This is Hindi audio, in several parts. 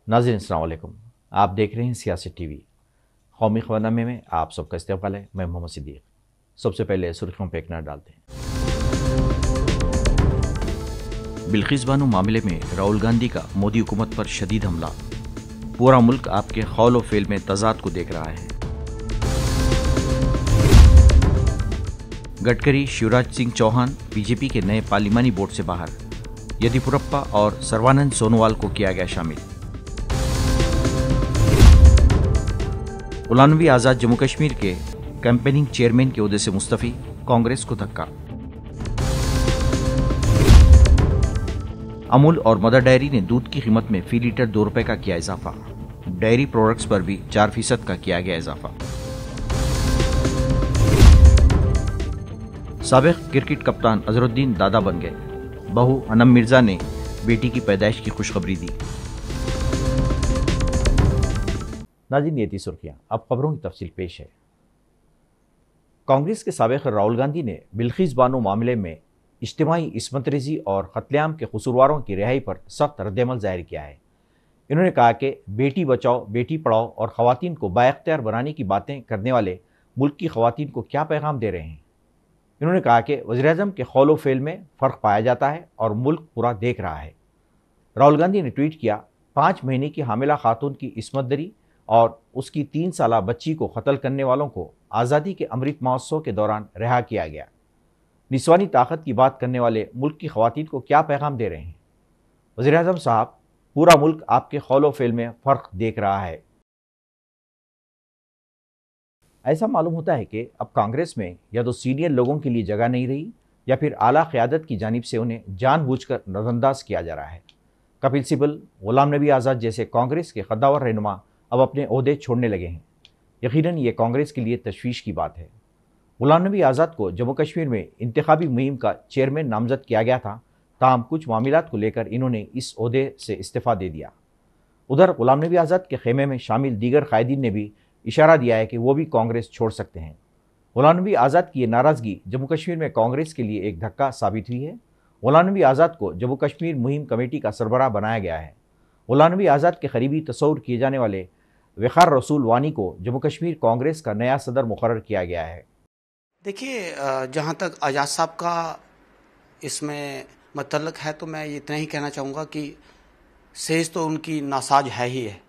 नाज़रीन अस्सलाम वालेकुम। आप देख रहे हैं सियासत टीवी। कौमी ख़बरनामे में आप सबका इस्तक़बाल है। मैं मोहम्मद सिद्दीक़। सबसे पहले सुर्खियों पर एक नज़र डालते हैं। बिल्किस बानो मामले में राहुल गांधी का मोदी हुकूमत पर शदीद हमला। पूरा मुल्क आपके खौल व फेल में तजाद को देख रहा है। गडकरी शिवराज सिंह चौहान बीजेपी के नए पार्लिमानी बोर्ड से बाहर। येदियुरप्पा और सर्बानंद सोनोवाल को किया गया शामिल। गुलाम नबी आज़ाद जम्मू कश्मीर के कैंपेनिंग चेयरमैन के ओहदे से मुस्तफ़ी, कांग्रेस को धक्का। अमूल और मदर डेयरी ने दूध की कीमत में फी लीटर 2 रुपए का किया इजाफा। डेयरी प्रोडक्ट्स पर भी 4% का किया गया इजाफा। साबिक क्रिकेट कप्तान अजहरुद्दीन दादा बन गए। बहू अनम मिर्जा ने बेटी की पैदाइश की खुशखबरी दी। नाज़रीन, ये थी सुर्खियां। अब खबरों की तफसील पेश है। कांग्रेस के साबिक राहुल गांधी ने बिल्किस बानो मामले में इज्तिमाई इस्मत रेज़ी और कत्लेआम के कसूरवारों की रिहाई पर सख्त रद्दअमल जाहिर किया है। इन्होंने कहा कि बेटी बचाओ बेटी पढ़ाओ और ख़वातीन को बाइख्तियार बनाने की बातें करने वाले मुल्क की ख़वातीन को क्या पैगाम दे रहे हैं। इन्होंने कहा कि वज़ीर-ए-आज़म के कौल व फ़ेल में फ़र्क पाया जाता है और मुल्क पूरा देख रहा है। राहुल गांधी ने ट्वीट किया, 5 महीने की हामिला खातून की इस्मत दरी और उसकी 3 साला बच्ची को कत्ल करने वालों को आज़ादी के अमृत महोत्सव के दौरान रिहा किया गया। निस्वानी ताकत की बात करने वाले मुल्क की ख़वातीन को क्या पैगाम दे रहे हैं। वज़ीर-ए-आज़म साहब, पूरा मुल्क आपके कौल व फ़ेल में फ़र्क देख रहा है। ऐसा मालूम होता है कि अब कांग्रेस में या तो सीनियर लोगों के लिए जगह नहीं रही या फिर आला क़यादत की जानिब से उन्हें जानबूझकर नज़रअंदाज किया जा रहा है। कपिल सिब्बल, गुलाम नबी आज़ाद जैसे कांग्रेस के कद्दावर रहनुमा अब अपने ओहदे छोड़ने लगे हैं। यकीनन ये कांग्रेस के लिए तशवीश की बात है। गुलाम नबी आज़ाद को जम्मू कश्मीर में इंतखाबी मुहिम का चेयरमैन नामजद किया गया था, ताहम कुछ मामलात को लेकर इन्होंने इस ओहदे से इस्तीफ़ा दे दिया। उधर गुलाम नबी आज़ाद के खेमे में शामिल दीगर कायदीन ने भी इशारा दिया है कि वो भी कांग्रेस छोड़ सकते हैं। गुलाम नबी आज़ाद की ये नाराज़गी जम्मू कश्मीर में कांग्रेस के लिए एक धक्का साबित हुई है। गुलाम नबी आज़ाद को जम्मू कश्मीर मुहिम कमेटी का सरबराह बनाया गया है। गुलाम नबी आज़ाद के करीबी तस्वुर किए जाने वाले वक़ार रसूल वानी को जम्मू कश्मीर कांग्रेस का नया सदर मुकर्रर किया गया है। देखिए, जहाँ तक आज़ाद साहब का इसमें मतल्लक है तो मैं इतना ही कहना चाहूँगा कि सेज तो उनकी नासाज है ही है,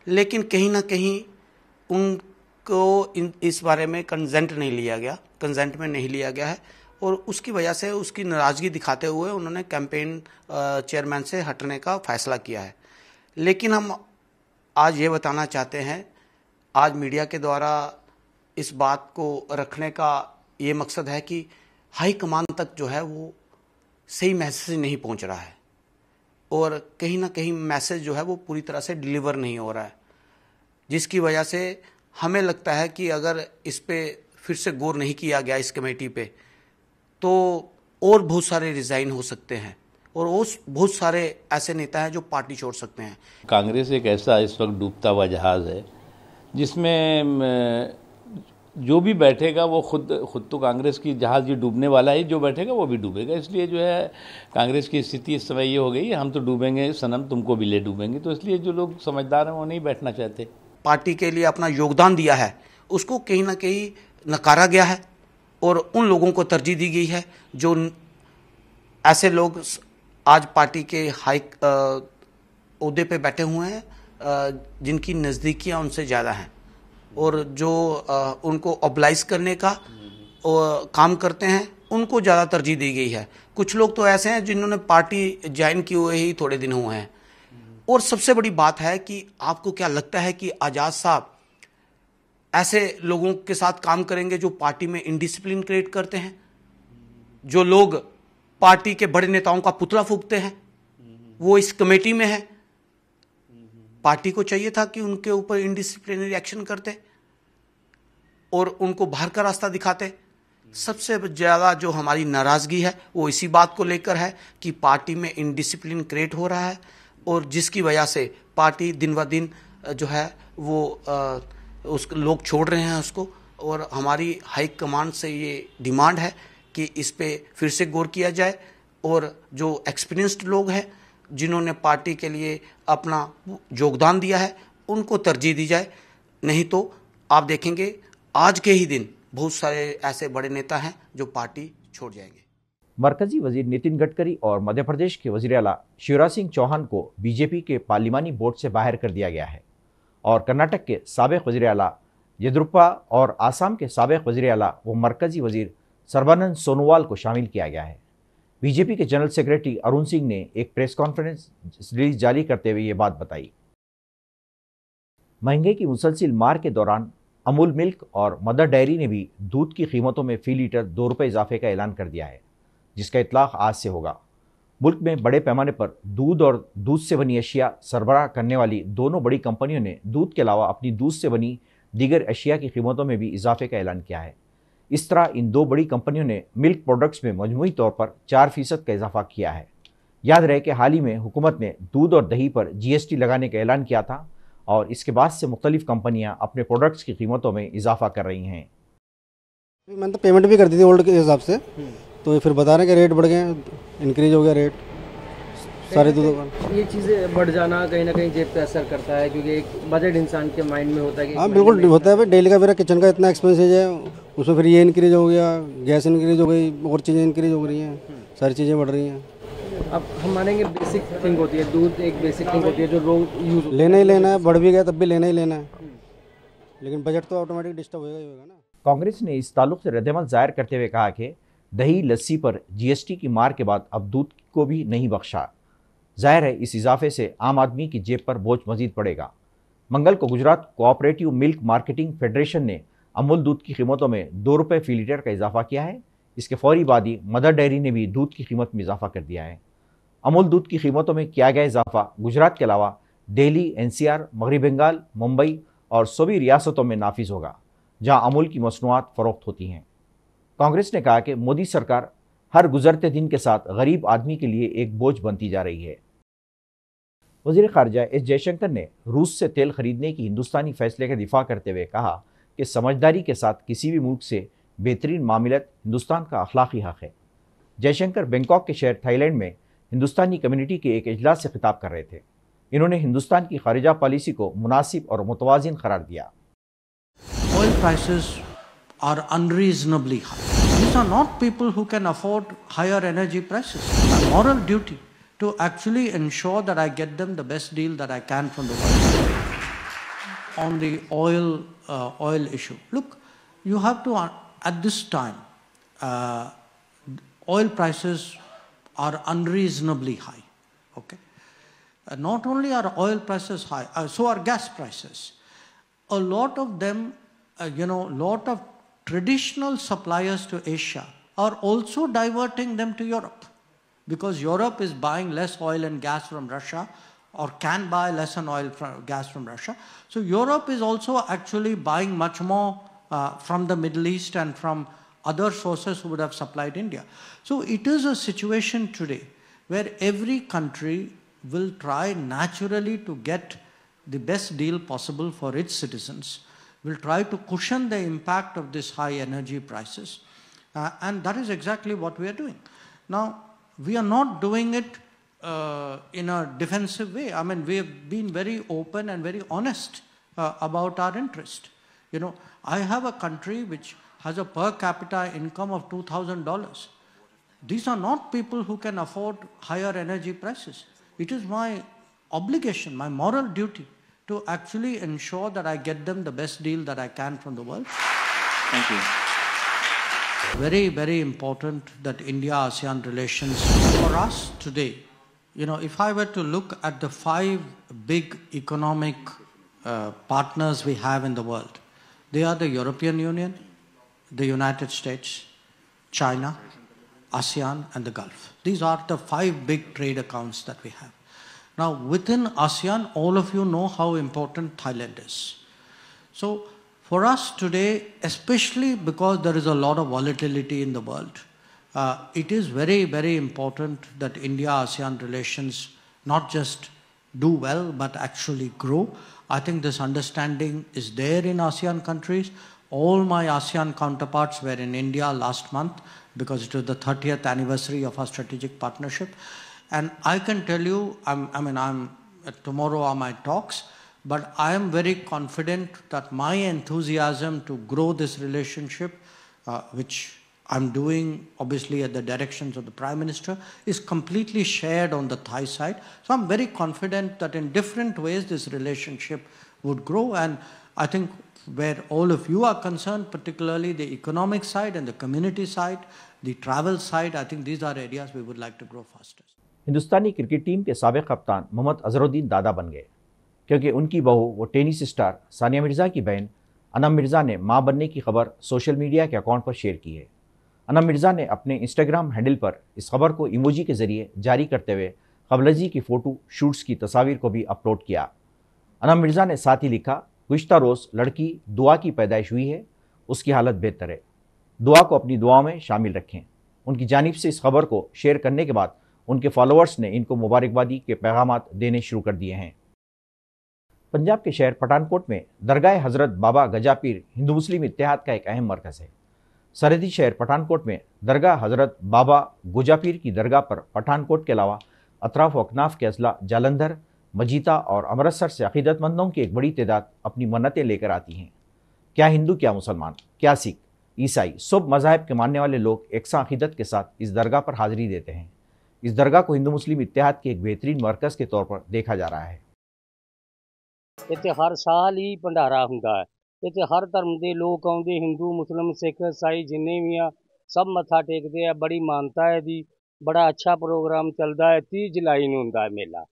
लेकिन कहीं ना कहीं उनको इस बारे में कंसेंट नहीं लिया गया, कंसेंट में नहीं लिया गया है और उसकी वजह से उसकी नाराज़गी दिखाते हुए उन्होंने कैंपेन चेयरमैन से हटने का फ़ैसला किया है। लेकिन हम आज ये बताना चाहते हैं, आज मीडिया के द्वारा इस बात को रखने का ये मकसद है कि हाई कमान तक जो है वो सही मैसेज नहीं पहुंच रहा है और कहीं ना कहीं मैसेज जो है वो पूरी तरह से डिलीवर नहीं हो रहा है, जिसकी वजह से हमें लगता है कि अगर इस पे फिर से गौर नहीं किया गया इस कमेटी पे तो और बहुत सारे रिज़ाइन हो सकते हैं और उस बहुत सारे ऐसे नेता हैं जो पार्टी छोड़ सकते हैं। कांग्रेस एक ऐसा इस वक्त डूबता हुआ जहाज़ है जिसमें जो भी बैठेगा वो खुद तो कांग्रेस की जहाज़ ये डूबने वाला है, जो बैठेगा वो भी डूबेगा। इसलिए जो है कांग्रेस की स्थिति इस समय ये हो गई है, हम तो डूबेंगे सनम, तुमको भी ले डूबेंगे। तो इसलिए जो लोग समझदार हैं वो नहीं बैठना चाहते। पार्टी के लिए अपना योगदान दिया है उसको कहीं ना कहीं नकारा गया है और उन लोगों को तरजीह दी गई है जो ऐसे लोग आज पार्टी के हाई ओहदे पे बैठे हुए हैं, जिनकी नज़दीकियां उनसे ज़्यादा हैं और जो उनको ऑब्लाइज करने का काम करते हैं उनको ज़्यादा तरजीह दी गई है। कुछ लोग तो ऐसे हैं जिन्होंने पार्टी ज्वाइन किए हुए ही थोड़े दिन हुए हैं। और सबसे बड़ी बात है कि आपको क्या लगता है कि आज़ाद साहब ऐसे लोगों के साथ काम करेंगे जो पार्टी में इनडिसिप्लिन क्रिएट करते हैं, जो लोग पार्टी के बड़े नेताओं का पुतला फूंकते हैं? वो इस कमेटी में है। पार्टी को चाहिए था कि उनके ऊपर इनडिसिप्लिनरी एक्शन करते और उनको बाहर का रास्ता दिखाते। सबसे ज़्यादा जो हमारी नाराज़गी है वो इसी बात को लेकर है कि पार्टी में इनडिसिप्लिन क्रिएट हो रहा है और जिसकी वजह से पार्टी दिन ब दिन जो है वो उस लोग छोड़ रहे हैं उसको। और हमारी हाई कमान से ये डिमांड है कि इस पे फिर से गौर किया जाए और जो एक्सपीरियंस्ड लोग हैं जिन्होंने पार्टी के लिए अपना योगदान दिया है उनको तरजीह दी जाए। नहीं तो आप देखेंगे आज के ही दिन बहुत सारे ऐसे बड़े नेता हैं जो पार्टी छोड़ जाएंगे। मरकजी वजीर नितिन गडकरी और मध्य प्रदेश के वजीर आला शिवराज सिंह चौहान को बीजेपी के पार्लिमानी बोर्ड से बाहर कर दिया गया है और कर्नाटक के साबिक वजीर आला येदियुरप्पा और आसाम के साबिक वजीर आला व मरकजी वजीर सर्बानंद सोनोवाल को शामिल किया गया है। बीजेपी के जनरल सेक्रेटरी अरुण सिंह ने एक प्रेस कॉन्फ्रेंस रिलीज जारी करते हुए ये बात बताई। महंगाई की मुसलसिल मार के दौरान अमूल मिल्क और मदर डेयरी ने भी दूध की कीमतों में फी लीटर 2 रुपये इजाफे का ऐलान कर दिया है, जिसका इतलाक आज से होगा। मुल्क में बड़े पैमाने पर दूध और दूध से बनी अशिया सरबराह करने वाली दोनों बड़ी कंपनियों ने दूध के अलावा अपनी दूध से बनी दीगर अशिया की कीमतों में भी इजाफे का ऐलान किया है। इस तरह इन दो बड़ी कंपनियों ने मिल्क प्रोडक्ट्स में मजमूई तौर पर 4% का इजाफा किया है। याद रहे कि हाल ही में हुकूमत ने दूध और दही पर GST लगाने का ऐलान किया था और इसके बाद से मुख्तलिफ कंपनियां अपने प्रोडक्ट्स की कीमतों में इजाफा कर रही हैं। मैंने तो पेमेंट भी कर दी थी ओल्ड के हिसाब से, तो फिर बता रहे हैं कि रेट बढ़ गए, इंक्रीज हो गया रेट सारे दूधों का। ये चीज़ें बढ़ जाना कहीं ना कहीं जेब पे असर करता है, क्योंकि एक बजट इंसान के माइंड में होता है कि हाँ बिल्कुल होता है भाई। डेली का मेरा किचन का इतना एक्सपेंसेज है, उसमें फिर ये इंक्रीज हो गया, गैस इंक्रीज हो गई, और चीज़ें इंक्रीज हो रही हैं, सारी चीज़ें बढ़ रही हैं। अब हम मानेंगे बेसिक थिंग होती है, दूध एक बेसिक थिंग होती है जो लोग यूज लेना ही लेना है, बढ़ भी गया तब भी लेना ही लेना है, लेकिन बजट तो ऑटोमेटिक डिस्टर्ब होगा ही होगा ना। कांग्रेस ने इस ताल्लुक से रद्दमल जाहिर करते हुए कहा कि दही लस्सी पर GST की मार के बाद अब दूध को भी नहीं बख्शा। जाहिर है इस इजाफे से आम आदमी की जेब पर बोझ मजीद पड़ेगा। मंगल को Gujarat cooperative milk marketing federation ने अमूल दूध की कीमतों में 2 रुपये फी लीटर का इजाफा किया है। इसके फौरी बाद ही मदर डेयरी ने भी दूध की कीमत में इजाफा कर दिया है। अमूल दूध की कीमतों में किया गया इजाफा गुजरात के अलावा दिल्ली, NCR, मगरबी बंगाल, मुंबई और सभी रियासतों में नाफिज होगा जहां अमूल की मसनूआत फ़रोख्त होती हैं। कांग्रेस ने कहा कि मोदी सरकार हर गुजरते दिन के साथ गरीब आदमी के लिए एक बोझ बनती जा रही है। वज़ीर ख़ारजा S जयशंकर ने रूस से तेल खरीदने की हिंदुस्तानी फैसले का दिफा करते हुए कहा कि समझदारी के साथ किसी भी मुल्क से बेहतरीन मामलत हिंदुस्तान का अखलाकी हक़ है। जयशंकर बैंकॉक के शहर थाईलैंड में हिंदुस्तानी कम्युनिटी के एक इजलास से खिताब कर रहे थे। इन्होंने हिंदुस्तान की खारिजा पॉलिसी को मुनासिब और मुतवाज़िन करार दिया। Oil prices are unreasonably high. These are not people who can afford higher energy prices. My moral duty to actually ensure that I get them the best deal that I can from the world on the oil issue. Look, you have to at this time, oil prices are unreasonably high. Okay, not only are oil prices high, so are gas prices. A lot of them, lot of traditional suppliers to Asia are also diverting them to Europe, because Europe is buying less oil and gas from Russia, or can buy less gas from Russia. So Europe is also actually buying much more from the Middle East and from other sources who would have supplied India. So it is a situation today where every country will try naturally to get the best deal possible for its citizens, will try to cushion the impact of this high energy prices, and that is exactly what we are doing. Now, we are not doing it in a defensive way. I mean, we have been very open and very honest about our interest. I have a country which has a per capita income of $2,000. These are not people who can afford higher energy prices. It is my obligation, my moral duty, to actually ensure that I get them the best deal that I can from the world. Thank you. Very, very important that India-ASEAN relations, for us today, if I were to look at the 5 big economic partners we have in the world, they are the European Union, the United States, China, ASEAN and the Gulf. These are the 5 big trade accounts that we have. Now, within ASEAN, all of you know how important Thailand is. So, for us today, especially because there is a lot of volatility in the world, it is very, very important that India-ASEAN relations not just do well, but actually grow. I think this understanding is there in ASEAN countries. All my ASEAN counterparts were in India last month because it was the 30th anniversary of our strategic partnership. And I can tell you, tomorrow are my talks, but I am very confident that my enthusiasm to grow this relationship, which I'm doing obviously at the directions of the Prime Minister, is completely shared on the Thai side. So I'm very confident that in different ways this relationship would grow. And I think where all of you are concerned, particularly the economic side and the community side, the travel side, I think these are areas we would like to grow faster. Hindustani cricket team के साबिक कप्तान मोहम्मद अजहरुद्दीन दादा बन गए, क्योंकि उनकी बहू वो टेनिस स्टार सानिया मिर्ज़ा की बहन अनम मिर्ज़ा ने मां बनने की खबर सोशल मीडिया के अकाउंट पर शेयर की है। अनम मिर्ज़ा ने अपने इंस्टाग्राम हैंडल पर इस खबर को इमोजी के जरिए जारी करते हुए कबलजी की फ़ोटो शूट्स की तस्वीर को भी अपलोड किया। अनम मिर्ज़ा ने साथ ही लिखा, गुज़िश्ता रोज़ लड़की दुआ की पैदाइश हुई है, उसकी हालत बेहतर है, दुआ को अपनी दुआओं में शामिल रखें। उनकी जानिब से इस खबर को शेयर करने के बाद उनके फॉलोअर्स ने इनको मुबारकबादी के पैगाम देने शुरू कर दिए हैं। पंजाब के शहर पठानकोट में दरगाह हज़रत बाबा गजापीर हिंदू मुस्लिम इत्तेहाद का एक अहम मरकज़ है। सरहदी शहर पठानकोट में दरगाह हज़रत बाबा गुजापीर की दरगाह पर पठानकोट के अलावा अतराफ व अकनाफ के अजला जालंधर, मजीता और अमृतसर से अक़ीदतमंदों की एक बड़ी तादाद अपनी मन्नतें लेकर आती हैं। क्या हिंदू, क्या मुसलमान, क्या सिख, ईसाई, सब मज़ाहिब के मानने वाले लोग एकसा अक़ीदत के साथ इस दरगाह पर हाज़िरी देते हैं। इस दरगाह को हिंदू मुस्लिम इत्तेहाद के एक बेहतरीन मरकज़ के तौर पर देखा जा रहा है। इत्थे हर साल ही भंडारा हुंदा है। इत्थे हर धर्म के लोग आउंदे, हिंदू, मुस्लिम, सिख, ईसाई जिन्ने भी आ सब मत्था टेकदे आ। बड़ी मानता है दी, बड़ा अच्छा प्रोग्राम चलदा है। 30 जुलाई नूं हुंदा है मेला।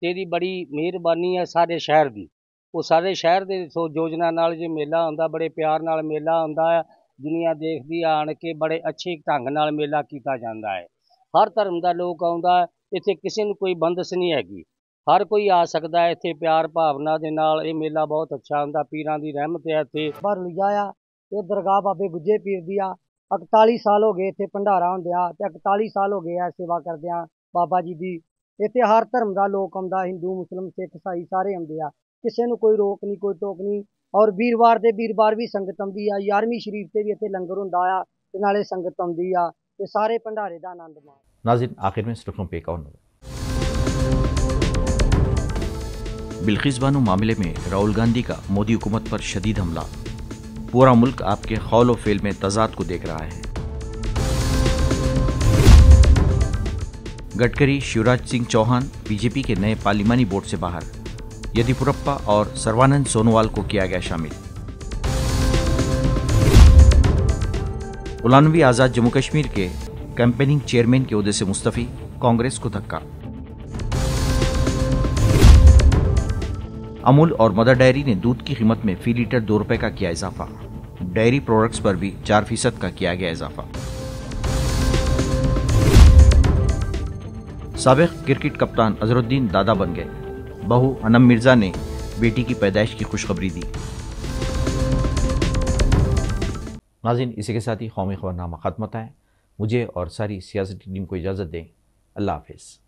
तेरी बड़ी मेहरबानी है सारे शहर दी। वो सारे शहर दे योजना नाल जे मेला हुंदा, बड़े प्यार नाल मेला हुंदा है। दुनिया देखदी आण के बड़े अच्छे ढंग नाल मेला कीता जांदा है। हर धर्म का लोग आउंदा है। इत्थे किसी नूं कोई बंदश नहीं हैगी, हर कोई आ सकता है। इत्थे प्यार भावना दे नाल ये मेला बहुत अच्छा हुंदा। पीरां दी रहमत है इत्थे। पर लिया ये दरगाह बाबे गुज्जे पीर दी आ। 41 साल हो गए इत्थे भंडारा होंदिया ते 41 साल हो गए सेवा करदिया बाबा जी दी। इत्थे हर धर्म का लोग आउंदा, हिंदू, मुस्लिम, सिख, ईसाई सारे आउंदे आ। किसी नूं कोई रोक नहीं, कोई टोक नहीं। और वीरवार भी संगत आउंदी आ। 11वीं शरीफ ते भी इत्थे लंगर हुंदा आ ते नाले संगत आउंदी आ ते सारे भंडारे दा आनंद माण। नाज़रीन, आखिर में सुर्खियों पे एक और नज़र। बिल्किस बानो मामले में राहुल गांधी का मोदी हुकूमत पर शदीद हमला। पूरा मुल्क आपके खौल और फेल में तजाद को देख रहा है। गडकरी, शिवराज सिंह चौहान बीजेपी के नए पार्लिमानी बोर्ड से बाहर। येदियुरप्पा और सर्बानंद सोनोवाल को किया गया शामिल। गुलाम नबी आज़ाद जम्मू कश्मीर के कैंपेनिंग चेयरमैन के ओहदे से मुस्तफ़ी, कांग्रेस को धक्का। अमूल और मदर डेयरी ने दूध की कीमत में फी लीटर 2 रुपए का किया इजाफा। डेयरी प्रोडक्ट्स पर भी 4% का किया गया इजाफा। साबिक क्रिकेट कप्तान अजहरुद्दीन दादा बन गए। बहू अनम मिर्ज़ा ने बेटी की पैदाइश की खुशखबरी दी। नाज़रीन, इसी के साथ ही कौमी खबरनामा ख़त्म होता है। मुझे और सारी सियासती टीम को इजाज़त दें। अल्लाह हाफ़िज़।